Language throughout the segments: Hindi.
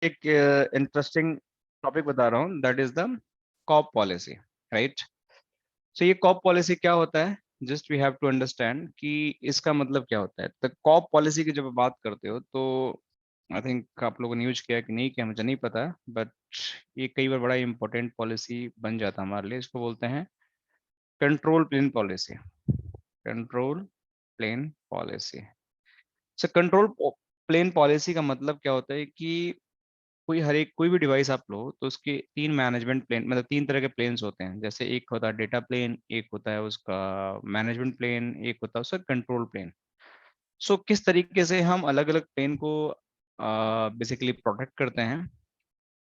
एक इंटरेस्टिंग टॉपिक बता रहा हूँ, that is the cop policy, right. So ये कॉप पॉलिसी क्या होता है, just we have to understand कि इसका मतलब क्या होता है। तो कॉप पॉलिसी की जब आप बात करते हो तो आई थिंक आप लोगों ने यूज किया कि नहीं किया मुझे नहीं पता, बट ये कई बार बड़ा इंपॉर्टेंट पॉलिसी बन जाता है हमारे लिए। इसको बोलते हैं control plane policy. Control plane policy. So control plane policy का मतलब क्या होता है कि कोई भी डिवाइस आप लो तो उसके तीन मैनेजमेंट प्लेन, मतलब तीन तरह के प्लेन्स होते हैं। जैसे एक होता है डेटा प्लेन, एक होता है उसका मैनेजमेंट प्लेन, एक होता है उसका कंट्रोल प्लेन। सो किस तरीके से हम अलग अलग प्लेन को बेसिकली प्रोटेक्ट करते हैं,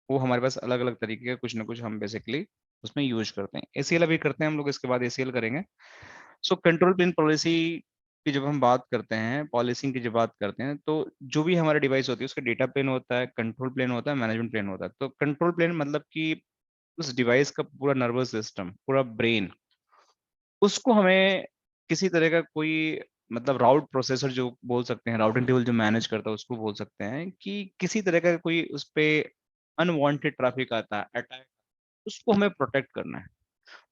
वो हमारे पास अलग अलग तरीके का कुछ ना कुछ हम बेसिकली उसमें यूज करते हैं। एसीएल अभी करते हैं हम लोग, इसके बाद एसीएल करेंगे। सो कंट्रोल प्लेन पॉलिसी की जब हम बात करते हैं, पॉलिसिंग की जब बात करते हैं, तो जो भी हमारा डिवाइस होती है उसका डेटा प्लेन होता है, कंट्रोल प्लेन होता है, मैनेजमेंट प्लेन होता है। तो कंट्रोल प्लेन मतलब कि उस डिवाइस का पूरा नर्वस सिस्टम, पूरा ब्रेन, उसको हमें किसी तरह का कोई मतलब राउट प्रोसेसर जो बोल सकते हैं, राउटिंग टेबल जो मैनेज करता है उसको बोल सकते हैं कि किसी तरह का कोई उस पे अनवांटेड ट्रैफिक आता है, अटैक, उसको हमें प्रोटेक्ट करना है।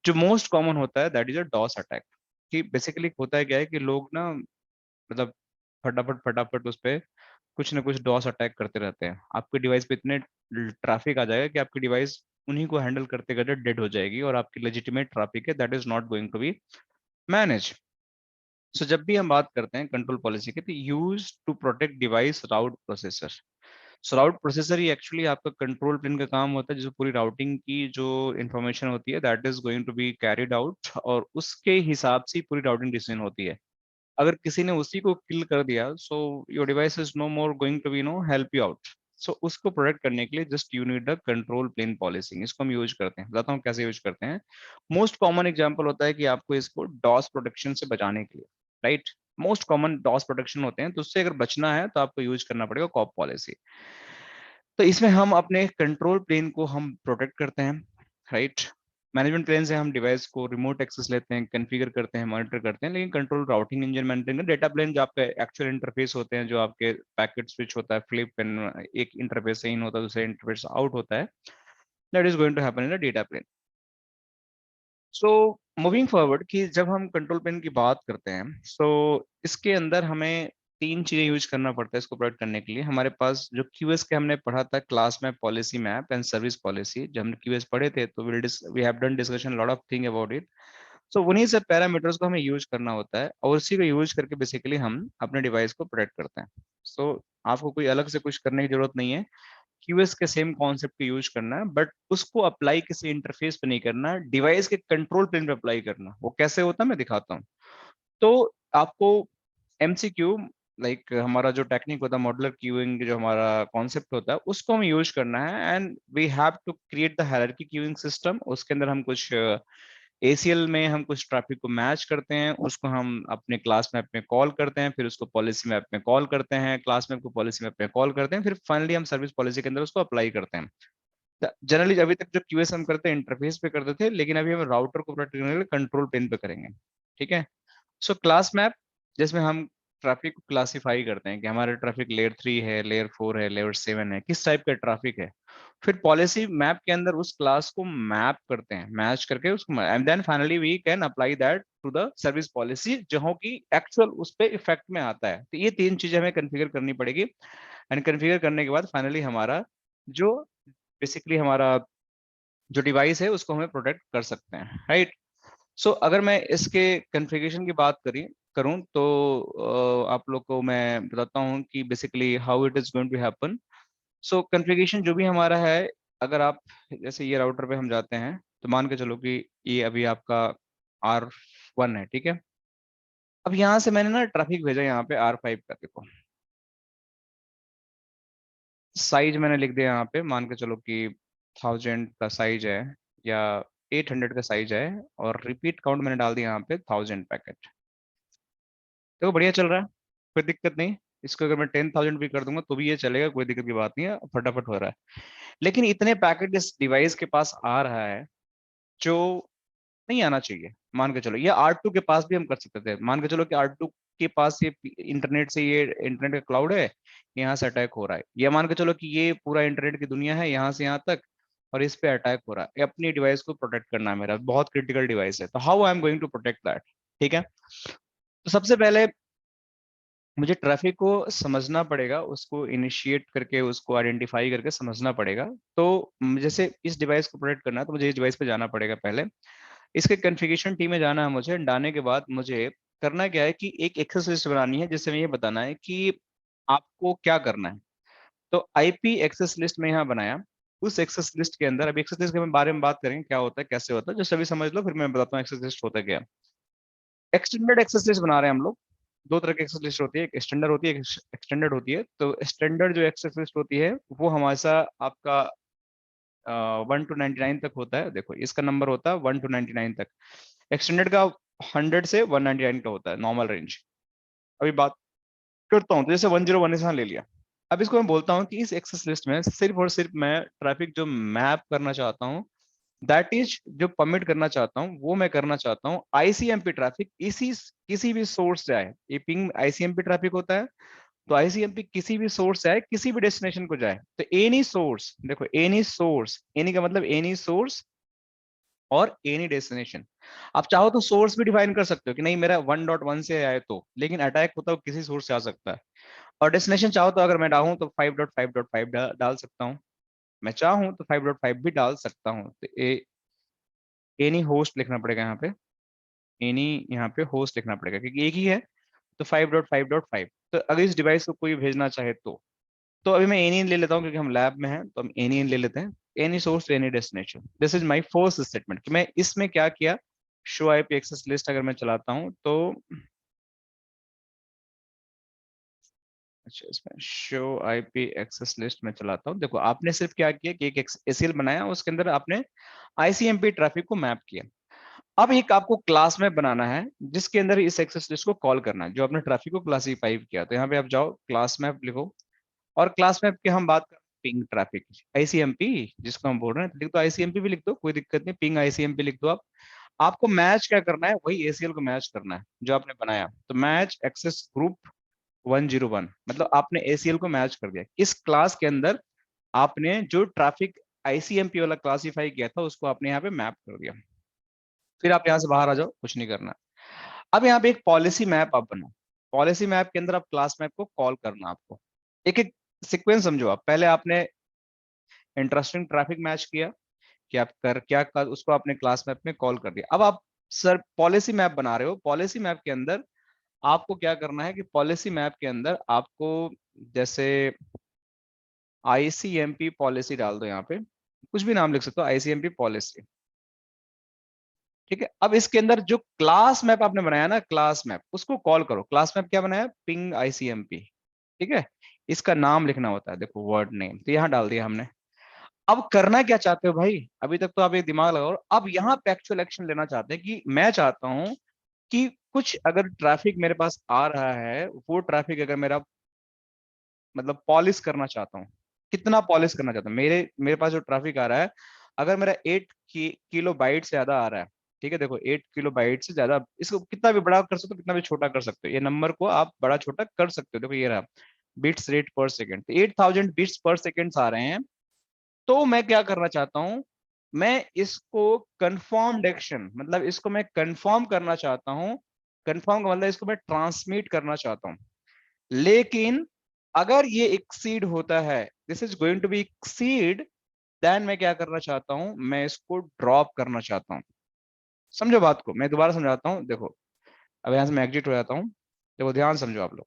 जो मोस्ट कॉमन होता है that is a DoS attack. कि बेसिकली होता है क्या है कि लोग ना मतलब फटाफट फटाफट उस पे कुछ ना कुछ डॉस अटैक करते रहते हैं। आपके डिवाइस पे इतने ट्रैफिक आ जाएगा कि आपकी डिवाइस उन्हीं को हैंडल करते करते डेड हो जाएगी, और आपकी लेजिटिमेट ट्रैफिक है that is not going to be manage. So जब भी हम बात करते हैं कंट्रोल पॉलिसी की, तो use to protect device route processor. So route processor ही एक्चुअली आपका कंट्रोल प्लेन का काम होता है, जिसमें पूरी राउटिंग की जो इन्फॉर्मेशन होती है that is going to be carried out, और उसके हिसाब से ही पूरी राउटिंग डिसीजन होती है। अगर किसी ने उसी को किल कर दिया, so your device is no more going to be no help you out. So उसको प्रोटेक्ट करने के लिए just you need a control plane policing. इसको हम यूज करते हैं, बताता हूँ कैसे यूज करते हैं। मोस्ट कॉमन एग्जांपल होता है कि आपको इसको डॉस प्रोटेक्शन से बचाने के लिए, right, most common DoS protection होते हैं, तो उससे अगर बचना है तो आपको यूज करना पड़ेगा कॉप पॉलिसी। तो इसमें हम अपने कंट्रोल प्लेन को हम प्रोटेक्ट करते हैं, राइट। मैनेजमेंट प्लेन से हम डिवाइस को रिमोट एक्सेस लेते हैं, कॉन्फ़िगर करते हैं, मॉनिटर करते हैं। लेकिन control routing engine maintain, data plane जो आपके एक्चुअल इंटरफेस होते हैं, जो आपके पैकेट स्विच होता है, फ्लिप एंड एक इंटरफेस से इन होता है, दूसरे इंटरफेस आउट होता है, that is going to happen in the data plane. So moving forward कि जब हम कंट्रोल प्लेन की बात करते हैं, सो इसके अंदर हमें तीन चीजें यूज करना पड़ता है इसको प्रोटेक्ट करने के लिए। हमारे पास जो क्यूएस के हमने पढ़ा था क्लास में, policy map and service policy, जब हमने क्यूएस पढ़े थे तो we have done discussion lot of thing about it. So उन्हीं से पैरामीटर्स को हमें यूज करना होता है, और उसी को यूज करके बेसिकली हम अपने डिवाइस को प्रोटेक्ट करते हैं। सो आपको कोई अलग से कुछ करने की जरूरत नहीं है, क्यूएस के सेम कॉन्सेप्ट को यूज करना है, बट उसको अप्लाई किसी इंटरफेस पे नहीं करना, डिवाइस के कंट्रोल प्लेन पे अप्लाई करना। वो कैसे होता है मैं दिखाता हूँ। तो आपको एमसीक्यू, लाइक हमारा जो टेक्निक होता है मॉड्यूलर क्यूइंग, जो हमारा कॉन्सेप्ट होता है उसको हमें यूज करना है, and we have to create the hierarchy queuing system. उसके अंदर हम कुछ एसीएल में हम कुछ ट्रैफिक को मैच करते हैं, उसको हम अपने क्लास मैप में कॉल करते हैं, फिर उसको पॉलिसी मैप में कॉल करते हैं, क्लास मैप को पॉलिसी मैप में कॉल करते हैं, फिर फाइनली हम सर्विस पॉलिसी के अंदर उसको अप्लाई करते हैं। जनरली अभी तक जो क्यूएस हम करते हैं इंटरफेस पे करते थे, लेकिन अभी हम राउटर को प्रोटेक्ट करने के लिए कंट्रोल प्लेन पे करेंगे, ठीक है। सो क्लास मैप, जिसमें हम ट्रैफिक को क्लासिफाई करते हैं कि हमारा ट्रैफिक लेयर 3 है, लेयर 4 है, लेयर 7 है, किस टाइप का ट्रैफिक है। फिर पॉलिसी मैप के अंदर उस क्लास को मैप करते हैं, मैच करके उसको, and then finally we can apply that to the service policy, जो कि एक्चुअल उस पर इफेक्ट में आता है। तो ये तीन चीजें हमें कन्फिगर करनी पड़ेगी, एंड कन्फिगर करने के बाद फाइनली हमारा जो बेसिकली हमारा जो डिवाइस है उसको हमें प्रोटेक्ट कर सकते हैं, राइट। सो अगर मैं इसके कॉन्फ़िगरेशन की बात करूं तो आप लोग को मैं बताता हूं कि basically how it is going to happen. So configuration जो भी हमारा है, अगर आप जैसे ये राउटर पे हम जाते हैं, तो मान के चलो कि ये अभी आपका R1 है, ठीक है। अब यहाँ से मैंने ना ट्रैफिक भेजा यहाँ पे R5 का, देखो साइज मैंने लिख दिया यहाँ पे, मान के चलो कि 1000 का साइज है, या 800 का साइज है, और रिपीट काउंट मैंने डाल दिया यहाँ पे 1000 पैकेट। देखो बढ़िया चल रहा है, कोई दिक्कत नहीं। इसको अगर मैं 10,000 भी कर दूंगा तो भी ये चलेगा, कोई दिक्कत की बात नहीं है, फटाफट हो रहा है। लेकिन इतने पैकेट इस डिवाइस के पास आ रहा है जो नहीं आना चाहिए। मान के चलो ये R2 के पास भी हम कर सकते थे, मान के चलो कि R2 के पास ये इंटरनेट से, ये इंटरनेट का क्लाउड है, यहाँ से अटैक हो रहा है, ये मान के चलो कि ये पूरा इंटरनेट की दुनिया है यहाँ से यहाँ तक, और इस पे अटैक हो रहा है, ये अपनी डिवाइस को प्रोटेक्ट करना है, मेरा बहुत क्रिटिकल डिवाइस है, तो how I am going to protect that. ठीक है, तो सबसे पहले मुझे ट्रैफिक को समझना पड़ेगा, उसको इनिशिएट करके, उसको आइडेंटिफाई करके समझना पड़ेगा। तो जैसे इस डिवाइस को प्रोटेक्ट करना है तो मुझे इस डिवाइस पे जाना पड़ेगा पहले, इसके कॉन्फ़िगरेशन टी में जाना है मुझे, डालने के बाद मुझे करना क्या है कि एक एक्सेस लिस्ट बनानी है, जिससे मैं ये बताना है कि आपको क्या करना है। तो आईपी एक्सेस लिस्ट में यहाँ बनाया, उस एक्सेस लिस्ट के अंदर, अभी एक्सेस लिस्ट के बारे में बात करेंगे क्या होता है कैसे होता है, जो सभी समझ लो, फिर मैं बताता हूँ एक्सेस लिस्ट होता क्या। एक्सटेंडेड एक्सेस लिस्ट बना रहे हैं हम लोग। दो तरह की एक्सेस लिस्ट होती है, एक स्टैंडर्ड होती है, एक एक्सटेंडेड होती है। तो स्टैंडर्ड जो एक्सेस लिस्ट होती है वो हमेशा आपका 1 to 99 तक होता है। देखो इसका नंबर होता है 1 to 99 तक। एक्सटेंडेड का 100 से 199 का होता है नॉर्मल रेंज। अभी बात करता हूँ, तो जैसे 101 यहाँ ले लिया। अब इसको मैं बोलता हूँ कि इस एक्सेस लिस्ट में सिर्फ और सिर्फ मैं ट्रैफिक जो मैप करना चाहता हूँ, दैट इज जो परमिट करना चाहता हूँ, वो मैं करना चाहता हूँ आईसीएमपी ट्रैफिक, इसी किसी भी सोर्स से आए। ये पिंग आईसीएमपी ट्रैफिक होता है, तो आईसीएमपी किसी भी सोर्स से आए, किसी भी डेस्टिनेशन को जाए, तो एनी सोर्स, देखो एनी सोर्स, एनी का मतलब एनी सोर्स और एनी डेस्टिनेशन। आप चाहो तो सोर्स भी डिफाइन कर सकते हो कि नहीं मेरा 1.1 से आए तो, लेकिन अटैक होता है किसी सोर्स से आ सकता है। और डेस्टिनेशन चाहो तो, अगर मैं डालूं तो 5.5.5 डाल सकता हूँ, मैं चाहूँ तो 5.5 भी डाल सकता हूँ। तो एनी होस्ट लिखना पड़ेगा यहाँ पे, एनी यहाँ पे होस्ट लिखना पड़ेगा क्योंकि एक ही है। तो 5.5.5, तो अगर इस डिवाइस को कोई भेजना चाहे तो अभी मैं एनी ले लेता हूँ क्योंकि हम लैब में हैं, तो हम एनी ले लेते हैं। Any source any destination, this is my first statement कि मैं इसमें क्या किया। शो आईपी एक्सेस लिस्ट अगर मैं चलाता हूँ तो, अच्छा इसमें शो आईपी एक्सेस लिस्ट में चलाता हूँ। देखो आपने सिर्फ क्या किया कि एक एसीएल बनाया, उसके अंदर आपने आईसीएमपी ट्रैफिक को मैप किया। अब एक आपको क्लास मैप बनाना है जिसके अंदर इस एक्सेस लिस्ट को कॉल करना है, जो आपने ट्रैफिक को क्लासीफाई किया। तो यहाँ पे आप जाओ, क्लास मैप लिखो, और क्लास मैप की हम बात करें पिंग ट्रैफिक आईसीएमपी जिसको हम बोल रहे हैं, तो लिख दो आईसीएमपी भी लिख दो, कोई दिक्कत नहीं, पिंग आईसीएमपी लिख दो आप। आपको मैच क्या करना है, वही एसीएल को मैच करना है जो आपने बनाया। तो मैच एक्सेस ग्रुप 101, मतलब आपने एसीएल को मैच कर दिया। इस क्लास के अंदर आपने जो ट्रैफिक आईसीएमपी वाला क्लासीफाई किया था उसको आपने यहाँ पे मैप कर दिया। फिर आप यहाँ से बाहर आ जाओ, कुछ नहीं करना। अब यहाँ पे एक पॉलिसी मैप आप बनाओ। पॉलिसी मैप के अंदर आप क्लास मैप को कॉल करना आपको, एक एक सीक्वेंस समझो। आप पहले आपने इंटरेस्टिंग ट्रैफिक मैच किया कि आप कर क्या कर, उसको आपने क्लास मैप में कॉल कर दिया। अब आप सर पॉलिसी मैप बना रहे हो, पॉलिसी मैप के अंदर आपको क्या करना है कि पॉलिसी मैप के अंदर आपको जैसे आईसीएमपी पॉलिसी डाल दो, यहाँ पे कुछ भी नाम लिख सकते हो, आईसीएमपी पॉलिसी। ठीक है, अब इसके अंदर जो क्लास मैप आपने बनाया ना, क्लास मैप उसको कॉल करो। क्लास मैप क्या बनाया, पिंग आईसीएमपी। ठीक है, इसका नाम लिखना होता है, देखो वर्ड नेम, तो यहाँ डाल दिया हमने। अब करना क्या चाहते हो भाई, अभी तक तो आप एक दिमाग लगाओ। अब यहाँ पे एक्चुअल एक्शन लेना चाहते हैं कि मैं चाहता हूँ कि कुछ अगर ट्रैफिक मेरे पास आ रहा है, वो ट्रैफिक अगर मेरा मतलब पॉलिश करना चाहता हूँ, कितना पॉलिश करना चाहता हूँ, मेरे मेरे पास जो ट्रैफिक आ रहा है, अगर मेरा 8 किलो बाइट से ज्यादा आ रहा है, ठीक है, देखो 8 किलो बाइट से ज्यादा, इसको कितना भी बड़ा कर सकते हो, कितना भी छोटा कर सकते हो, ये नंबर को आप बड़ा छोटा कर सकते हो। देखो ये रहा बिट्स रेट पर सेकेंड, तो 8000 बिट्स पर सेकेंड आ रहे हैं। तो मैं क्या करना चाहता हूं, मैं इसको कंफर्म्ड एक्शन, मतलब इसको मैं कंफर्म करना चाहता हूं। कंफर्म का मतलब इसको मैं ट्रांसमिट करना चाहता हूं। लेकिन अगर ये एक्सीड होता है, this is going to be exceed, then मैं क्या करना चाहता हूं, मैं इसको ड्रॉप करना चाहता हूं। समझो बात को, मैं दोबारा समझाता हूं। देखो अब यहां से मैं एग्जिट हो जाता हूं, देखो ध्यान समझो आप लोग।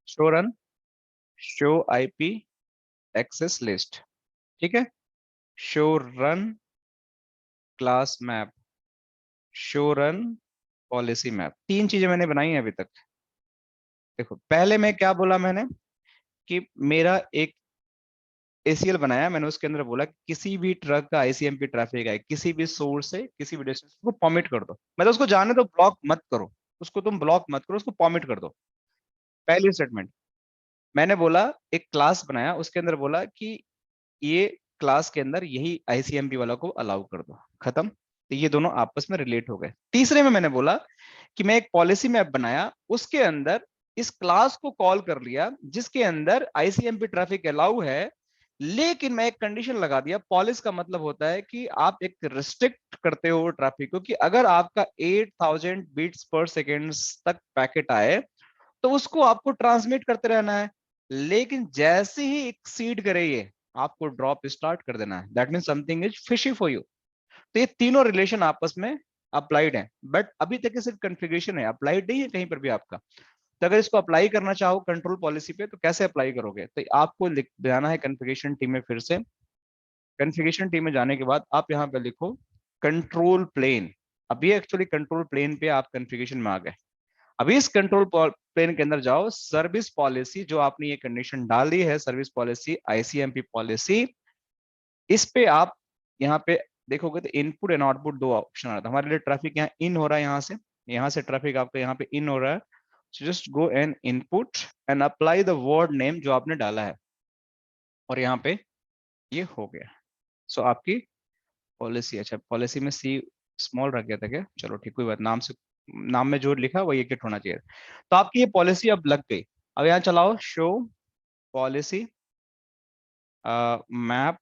Show run, show IP access list, ठीक है, show run class map, show run policy map, तीन चीजें मैंने बनाई हैं अभी तक। देखो पहले मैं क्या बोला मैंने कि मेरा एक एसीएल बनाया मैंने, उसके अंदर बोला कि किसी भी ट्रक का आईसीएमपी ट्रैफिक है किसी भी सोर्स से किसी भी डेस्टिनेशन को परमिट कर दो, मतलब उसको जाने दो, ब्लॉक मत करो। उसको तुम ब्लॉक मत करो, उसको परमिट कर दो। पहली स्टेटमेंट मैंने बोला, एक क्लास बनाया, उसके अंदर बोला कि ये क्लास के अंदर यही आईसीएमपी वाला को अलाउ कर दो, खत्म। तो ये दोनों आपस में रिलेट हो गए। तीसरे में मैंने बोला कि मैं एक पॉलिसी मैप बनाया, उसके अंदर इस क्लास को कॉल कर लिया जिसके अंदर आईसीएमपी ट्रैफिक अलाउ है, लेकिन मैं एक कंडीशन लगा दिया। पॉलिस का मतलब होता है कि आप एक रिस्ट्रिक्ट करते हो ट्रैफिक को, कि अगर आपका 8000 बीट्स पर सेकेंड तक पैकेट आए तो उसको आपको ट्रांसमिट करते रहना है, लेकिन जैसे ही एक्सीड करे ये, आपको ड्रॉप स्टार्ट कर देना है। That mean something is fishy for you. तो ये तीनों रिलेशन आपस में अप्लाइड है, बट अभी तक ये सिर्फ कॉन्फ़िगरेशन है, अप्लाइड नहीं है कहीं पर भी आपका। तो अगर इसको अप्लाई करना चाहो कंट्रोल पॉलिसी पे, तो कैसे अप्लाई करोगे? तो आपको लिख जाना है कॉन्फ़िगरेशन टीम में। फिर से कॉन्फ़िगरेशन टीम में जाने के बाद आप यहाँ पे लिखो कंट्रोल प्लेन। अभी एक्चुअली कंट्रोल प्लेन पे आप कॉन्फ़िगरेशन में आ गए। अभी इस कंट्रोल प्लेन के अंदर जाओ, सर्विस पॉलिसी जो आपने ये कंडीशन डाली है, सर्विस पॉलिसी आईसीएमपी पॉलिसी, इस पे आप यहाँ पे देखोगे तो इनपुट एंड आउटपुट दो ऑप्शन आ रहा था हमारे लिए। ट्रैफिक यहाँ इन हो रहा है, यहाँ से ट्रैफिक आपका यहाँ पे इन हो रहा है। Just go and input and apply the word name जो आपने डाला है, और यहाँ पे ये हो गया। सो आपकी पॉलिसी, अच्छा पॉलिसी में सी स्मॉल रख गया था क्या? चलो ठीक, कोई बात, नाम से नाम में जो लिखा वही एडिट होना चाहिए। तो आपकी ये पॉलिसी अब लग गई। अब यहाँ चलाओ show policy map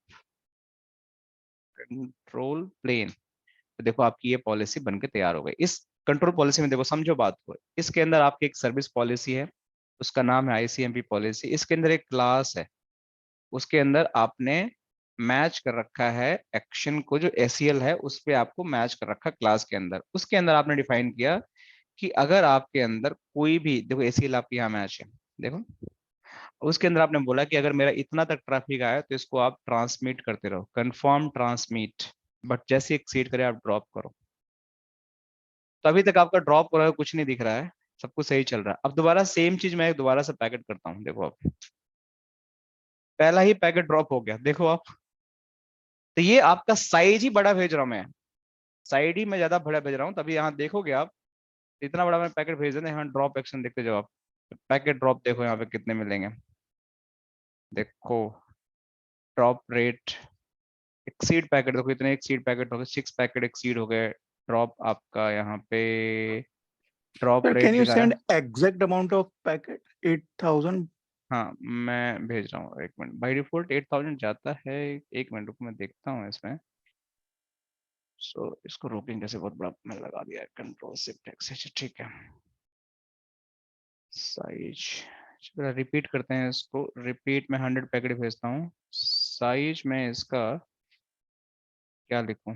control plane. तो देखो आपकी ये पॉलिसी बनके तैयार हो गई। इस कंट्रोल पॉलिसी में देखो, समझो बात को, इसके अंदर आपकी एक सर्विस पॉलिसी है, उसका नाम है आईसीएमपी पॉलिसी। इसके अंदर एक क्लास है, उसके अंदर आपने मैच कर रखा है एक्शन को, जो एसीएल है उस पे आपको मैच कर रखा क्लास के अंदर। उसके अंदर आपने डिफाइन किया कि अगर आपके अंदर कोई भी, देखो एसीएल आपके यहाँ मैच है, देखो उसके अंदर आपने बोला कि अगर मेरा इतना तक ट्रैफिक आया तो इसको आप ट्रांसमिट करते रहो, कंफर्म ट्रांसमिट, बट जैसे एक्सीड करे आप ड्रॉप करो। तो अभी तक आपका ड्रॉप हो रहा है, कुछ नहीं दिख रहा है, सब कुछ सही चल रहा है। अब दोबारा सेम चीज मैं दोबारा से पैकेट करता हूँ, देखो आप पहला ही पैकेट ड्रॉप हो गया, देखो आप। तो ये आपका साइज ही बड़ा भेज रहा हूँ मैं, साइड ही मैं ज्यादा बड़ा भेज रहा हूँ, तभी यहाँ देखोगे आप इतना बड़ा मैं पैकेट भेज देना। यहाँ ड्रॉप एक्शन देखते जाओ आप, पैकेट ड्रॉप देखो यहाँ पे कितने मिलेंगे, देखो ड्रॉप रेट एक्सीड पैकेट, देखो इतने एक्सीड पैकेट हो गए, 6 पैकेट एक्सीड हो गए। ड्रॉप आपका यहाँ पे drop sir rate can you दिखा रहा सेंड है। Exact amount of packet 8000? हाँ मैं भेज रहा हूँ, एक मिनट। बाई डिफॉल्ट 8000 जाता है, एक मिनट रुको मैं देखता हूँ इसमें। सो इसको रोकेंगे कैसे, बहुत बड़ा मैं लगा दिया है कंट्रोल शिफ्ट एक्स, ठीक है। साइज रिपीट करते हैं इसको, रिपीट में 100 पैकेट भेजता हूँ। साइज में इसका क्या लिखूं,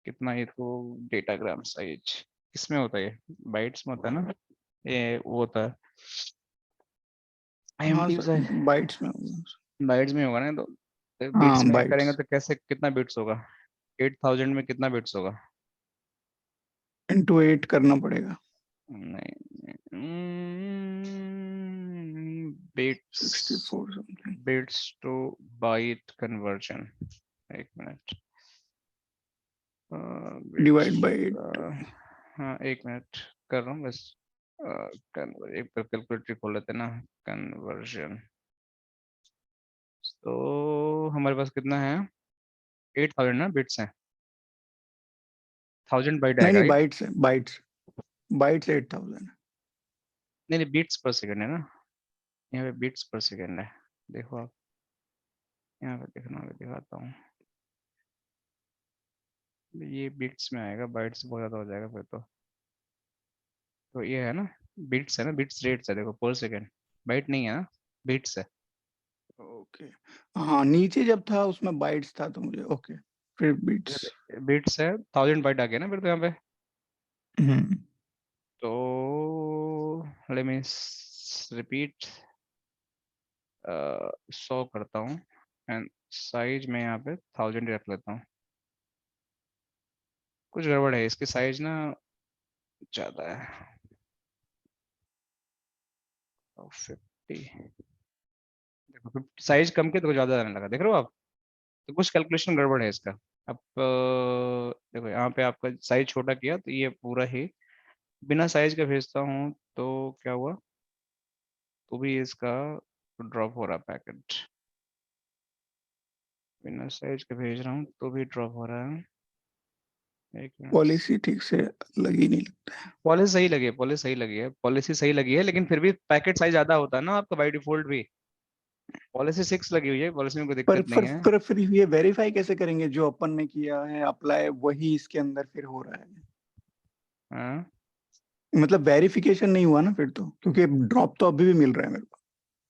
कितना ये तो डेटाग्राम साइज किसमें होता है, ये बाइट्स में होता है ना, ये वो होता है हाँ आईएमपी सर, बाइट्स में होगा। बाइट्स में होगा ना, तो बिट्स हाँ में करेंगे बाइट्स तो कैसे, कितना बिट्स होगा? 8000 में कितना बिट्स होगा? इंटू 8 करना पड़ेगा। नहीं, bits, 64 something. Bits to byte conversion, एक मिनट, बिट्स, डिवाइड बाई 8। हाँ एक मिनट कर रहा हूँ बस। एक बार कैलकुलेटर खोल लेते हैं ना, कन्वर्जन। तो हमारे पास कितना है, 8000 ना बिट्स हैं, 1000 बाइट नहीं आएगा नहीं, राइट? बाइट्स है, बाइट्स। बाइट्स 8000 है। नहीं नहीं, बीट्स पर सेकंड है ना, यहाँ पे बीट्स पर सेकंड है। देखो आप यहाँ पे, देखना मैं दिखाता हूँ, ये बीट्स में आएगा, बाइट्स बहुत ज़्यादा हो जाएगा फिर तो ये है ना, बीट्स है ना, बीट्स रेट्स है, देखो पर सेकंड, बाइट नहीं है ना, बीट्स है। ओके। हाँ नीचे जब था उसमें बाइट्स था तो मुझे ओके, फिर बीट्स। बीट्स है, 1000 बाइट आ गया ना फिर तो यहाँ पे। हम्म। तो लेट मी रिपीट, 100 करता हूँ एंड साइज में यहाँ पे 1000 रख लेता हूँ। कुछ गड़बड़ है, इसकी साइज ना ज़्यादा है, 50, देखो साइज कम के तो ज़्यादा आने लगा, देख रहे हो आप? तो कुछ कैलकुलेशन गड़बड़ है इसका। अब देखो यहाँ पे आपका साइज छोटा किया तो ये पूरा ही बिना साइज का भेजता हूँ तो क्या हुआ, तो भी इसका ड्रॉप हो रहा पैकेट, बिना साइज का भेज रहा हूँ तो भी ड्रॉप हो रहा है। एक मिनट, पॉलिसी ठीक से लगी नहीं लगता है। पॉलिसी सही लगी है, पॉलिसी सही लगी है, पॉलिसी सही लगी है, लेकिन फिर भी पैकेट साइज ज्यादा होता है ना आपका बाई डिफॉल्ट भी। पॉलिसी 6 लगी हुई है, पॉलिसी में कोई पर दिक्कत नहीं फिर है। फिर फिर ये वेरीफाई कैसे करेंगे जो अपन ने किया है अप्लाई वही इसके अंदर फिर हो रहा है? हाँ। मतलब वेरिफिकेशन नहीं हुआ ना फिर तो, क्योंकि ड्रॉप तो अभी भी मिल रहा है मेरे को।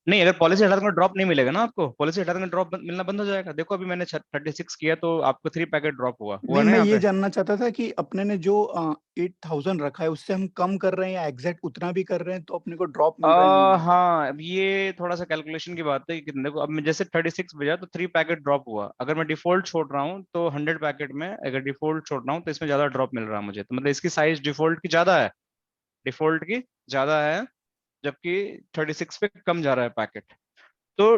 नहीं, अगर पॉलिसी हटा देंगे ड्रॉप नहीं मिलेगा ना आपको, पॉलिसी हटा देंगे ड्रॉप मिलना बंद हो जाएगा। देखो अभी मैंने 36 किया तो आपको 3 पैकेट ड्रॉप हुआ नहीं, ना मैं यहाँ ये पे। जानना चाहता था कि अपने ने जो 8000 रखा है उससे हम कम कर रहे हैं या एग्जैक्ट उतना भी कर रहे हैं तो अपने को ड्रॉप मिल रहा है नहीं मिल रहा है? हाँ, अब ये थोड़ा सा कैलकुलेशन की बात है कि कितने को, अब मैं जैसे 36 बजा तो 3 पैकेट ड्रॉप हुआ, अगर मैं डिफॉल्ट छोड़ रहा हूँ तो 100 पैकेट में अगर डिफॉल्ट छोड़ रहा हूँ तो इसमें ज्यादा ड्रॉप मिल रहा है मुझे, तो मतलब इसकी साइज डिफॉल्ट की ज्यादा है, डिफॉल्ट की ज्यादा है, जबकि 36 पे कम जा रहा है पैकेट। तो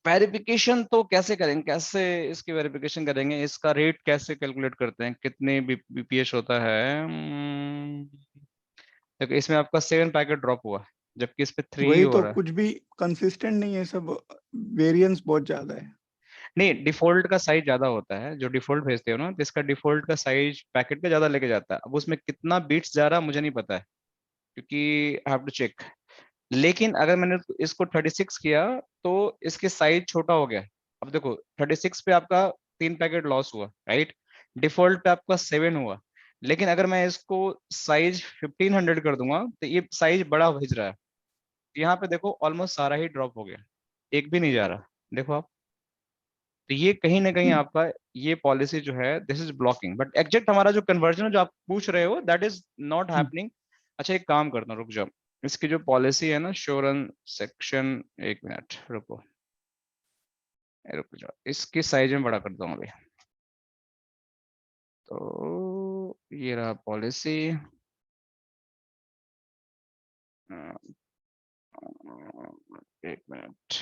वेरिफिकेशन तो कैसे करेंगे, कैसे इसकी वेरिफिकेशन करेंगे, इसका रेट कैसे कैलकुलेट करते हैं, कितने बीपीएच होता है? देखो इसमें आपका 7 पैकेट ड्रॉप हुआ, जबकि इस पे 3 ही वही हो तो, रहा है। कुछ भी कंसिस्टेंट नहीं है सब, वेरिएंस बहुत ज्यादा है। नहीं, डिफॉल्ट का साइज ज्यादा होता है, जो डिफॉल्ट भेजते हो ना तो इसका डिफॉल्ट का साइज पैकेट का ज्यादा लेके जाता है। अब उसमें कितना बीट्स जा रहा है मुझे नहीं पता है, क्योंकि आई हैव टू चेक। लेकिन अगर मैंने इसको 36 किया तो इसके साइज छोटा हो गया। अब देखो 36 पे आपका 3 पैकेट लॉस हुआ, राइट? डिफॉल्ट पे आपका 7 हुआ, लेकिन अगर मैं इसको साइज 1500 कर दूंगा तो ये साइज बड़ा भेज रहा है। यहाँ पे देखो ऑलमोस्ट सारा ही ड्रॉप हो गया, एक भी नहीं जा रहा, देखो आप। तो ये कहीं ना कहीं आपका ये पॉलिसी जो है this is blocking, but exact हमारा जो कन्वर्जन है जो आप पूछ रहे हो दैट इज नॉट हैपनिंग। अच्छा एक काम करता हूँ, रुक जाओ। इसकी जो पॉलिसी है ना श्योरन सेक्शन, एक मिनट रुको, रुक जाओ, इसकी साइज में बड़ा करता हूँ अभी। तो ये रहा पॉलिसी, एक मिनट,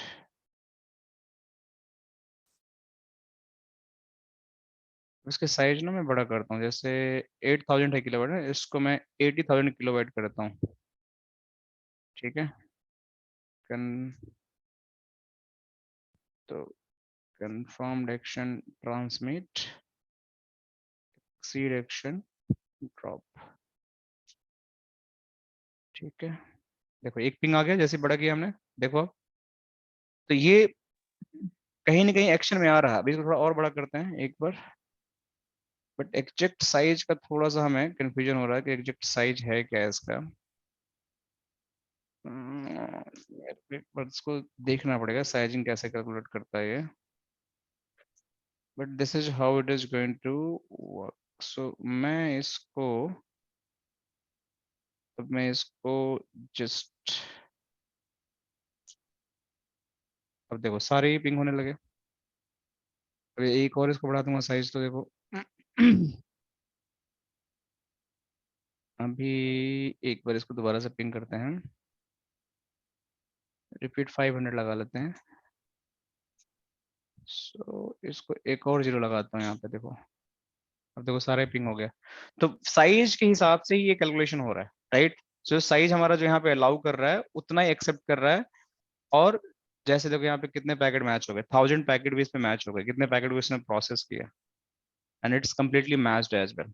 इसके साइज ना मैं बड़ा करता हूँ, जैसे 8000 है किलोवाट है, इसको मैं 80,000 किलोवाट करता हूँ, ठीक है? कन तो confirmed action transmit exceed action drop, ठीक है? देखो एक पिंग आ गया जैसे बड़ा किया हमने, देखो अब। तो ये कहीं ना कहीं एक्शन में आ रहा है, अभी इसको थोड़ा और बड़ा करते हैं एक बार। बट एग्जैक्ट साइज का थोड़ा सा हमें कंफ्यूजन हो रहा है कि एग्जैक्ट साइज है क्या इसका। एक बार इसको देखना पड़ेगा साइजिंग कैसे कैलकुलेट करता है ये, but this is how it is going to work. So मैं इसको जस्ट, अब देखो सारे ही पिंग होने लगे। अभी एक और इसको बढ़ा दूंगा साइज, तो देखो अभी एक बार इसको दोबारा से पिंग करते हैं, रिपीट 500 लगा लेते हैं। सो इसको एक और जीरो लगाता हूँ यहाँ पे, देखो अब देखो सारे पिंग हो गया। तो साइज के हिसाब से ही ये कैलकुलेशन हो रहा है, राइट? जो साइज हमारा जो यहाँ पे अलाउ कर रहा है उतना ही एक्सेप्ट कर रहा है। और जैसे देखो यहाँ पे कितने पैकेट मैच हो गए, 1000 पैकेट भी इसमें मैच हो गए, कितने पैकेट भी इसने प्रोसेस किया, and it's completely matched as well.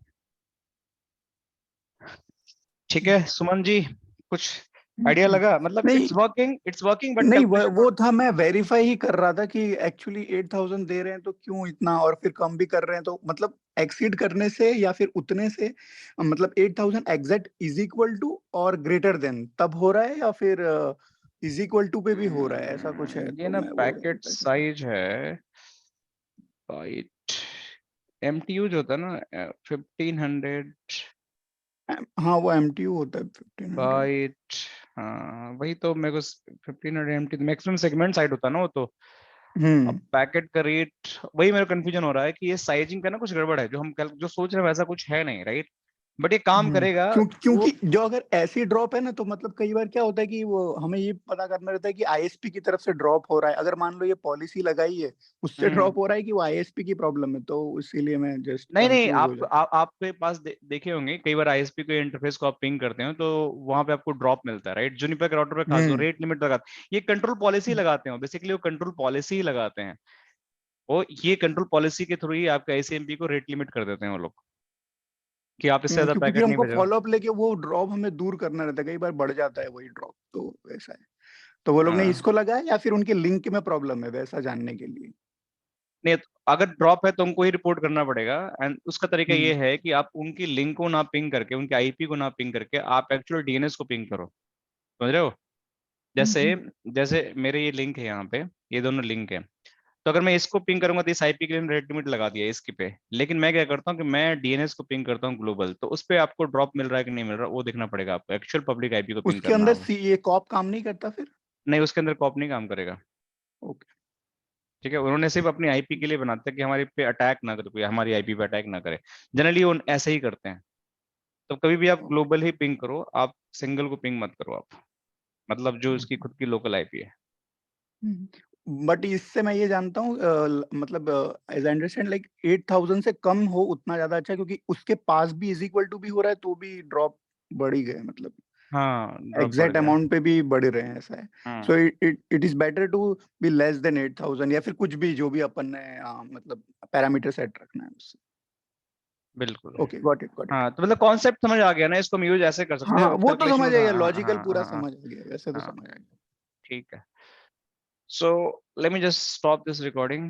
ठीक है सुमन जी, कुछ आइडिया लगा? मतलब नहीं, इट्स वर्किंग बट नहीं, कैलकुलेशन वो था, मैं वेरीफाई ही कर रहा था कि एक्चुअली 8000 दे रहे हैं तो क्यों इतना, और फिर कम भी कर रहे हैं तो मतलब एक्सीड करने से या फिर उतने से, मतलब 8000 एग्जैक्ट इज इक्वल टू और ग्रेटर देन तब हो रहा है या फिर इज इक्वल टू पे भी हो रहा है, ऐसा कुछ है ये तो ना मैं वो पैकेट जानता चाह साइज है बाइट, एमटीयू जो होता है ना 1500 हाँ, वो एमटीयू होता है 1500। बाइट। हाँ वही तो मेरे को 1500 एमटी मैक्सिमम सेगमेंट साइड होता है ना वो तो। अब हम्म। पैकेट का रेट, वही मेरा कंफ्यूजन हो रहा है कि ये साइजिंग का ना कुछ गड़बड़ है, जो हम जो सोच रहे हैं वैसा कुछ है नहीं, राइट? बट ये काम करेगा वो। क्योंकि जो अगर ऐसी ड्रॉप है ना तो मतलब कई बार क्या होता है कि वो हमें ये पता करना रहता है कि आईएसपी की तरफ से ड्रॉप हो रहा है, अगर मान लो ये पॉलिसी लगाई है उससे हम्म। ड्रॉप हो रहा है कि वो आईएसपी की प्रॉब्लम है, तो इसीलिए मैं जस्ट नहीं नहीं, कंफ्यूज हो जाता आपके पास देखे होंगे कई बार आईएसपी के इंटरफेस को आप पिंग करते हो तो वहां पे आपको ड्रॉप मिलता है, राइट? जूनिपर के राउटर पे हूँ। खास वो रेट लिमिट लगाते हैं, ये कंट्रोल पॉलिसी लगाते हैं बेसिकली, वो कंट्रोल पॉलिसी ही लगाते हैं। वो ये कंट्रोल पॉलिसी के थ्रू ही आपका आईसीएमपी को रेट लिमिट कर देते हैं वो लोग। कि आप इससे ज्यादा क्योंकि पैकेट नहीं हमको भेजो। फॉलो अप लेके वो ड्रॉप हमें दूर करना रहता है, कई बार बढ़ जाता है वही ड्रॉप, तो वैसा है। तो वो लोग ने हाँ इसको लगाया या फिर उनके लिंक में प्रॉब्लम है, वैसा जानने के लिए। नहीं तो अगर ड्रॉप है तो उनको ही रिपोर्ट करना पड़ेगा। एंड उसका तरीका ये हम्म है कि आप उनकी लिंक को ना पिंग करके, उनके आईपी को ना पिंग करके, आप एक्चुअल डीएनएस को पिंग करो। समझ रहे हो? जैसे हम्म जैसे मेरे ये लिंक है यहाँ पे, ये दोनों लिंक है। तो अगर मैं इसको पिंग करूंगा तो इस आईपी के लिए रेड लिमिट लगा दिया इसकी पे, लेकिन मैं क्या करता हूँ कि मैं डीएनएस को पिंग करता हूँ ग्लोबल, तो उस पे आपको ड्रॉप मिल रहा है कि नहीं मिल रहा वो देखना पड़ेगा आपको, एक्चुअल पब्लिक आईपी को पिंग उसके करना अंदर होगा। ये कॉप काम नहीं करता फिर? नहीं, उसके अंदर कॉप नहीं काम करेगा। ओके। ठीक है, उन्होंने सिर्फ अपनी आईपी के लिए बनाते हैं कि हमारे पे अटैक ना करे, कोई हमारी आईपी पे अटैक ना करे। जनरली वो ऐसे ही करते हैं। तो कभी भी आप ग्लोबल ही पिंग करो, आप सिंगल को पिंग मत करो आप, मतलब जो उसकी खुद की लोकल आईपी है। बट इससे मैं ये जानता हूँ, मतलब एज आई अंडरस्टैंड लाइक 8000 से कम हो उतना ज्यादा अच्छा है, क्योंकि उसके पास भी इज इक्वल टू भी हो रहा है तो भी ड्रॉप बढ़ ही गए, मतलब हाँ ड्रॉप बढ़ एग्जैक्ट गया। अमाउंट पे भी बढ़ रहे हैं, ऐसा है। Hmm. So it is better to be less than 8000, या फिर कुछ भी जो भी अपन ने मतलब पैरामीटर सेट रखना है उससे। बिल्कुल। Okay, got it got it. हाँ तो मतलब कॉन्सेप्ट समझ आ गया ना, इसको हम यूज ऐसे कर सकते हाँ हैं हाँ, वो तो कैलकुलेशन समझ को। आ हाँ गया, हाँ लॉजिकल हाँ पूरा हाँ हाँ समझ आ गया, वैसे तो हाँ, समझ आ गया। ठीक है। So let me just stop this recording.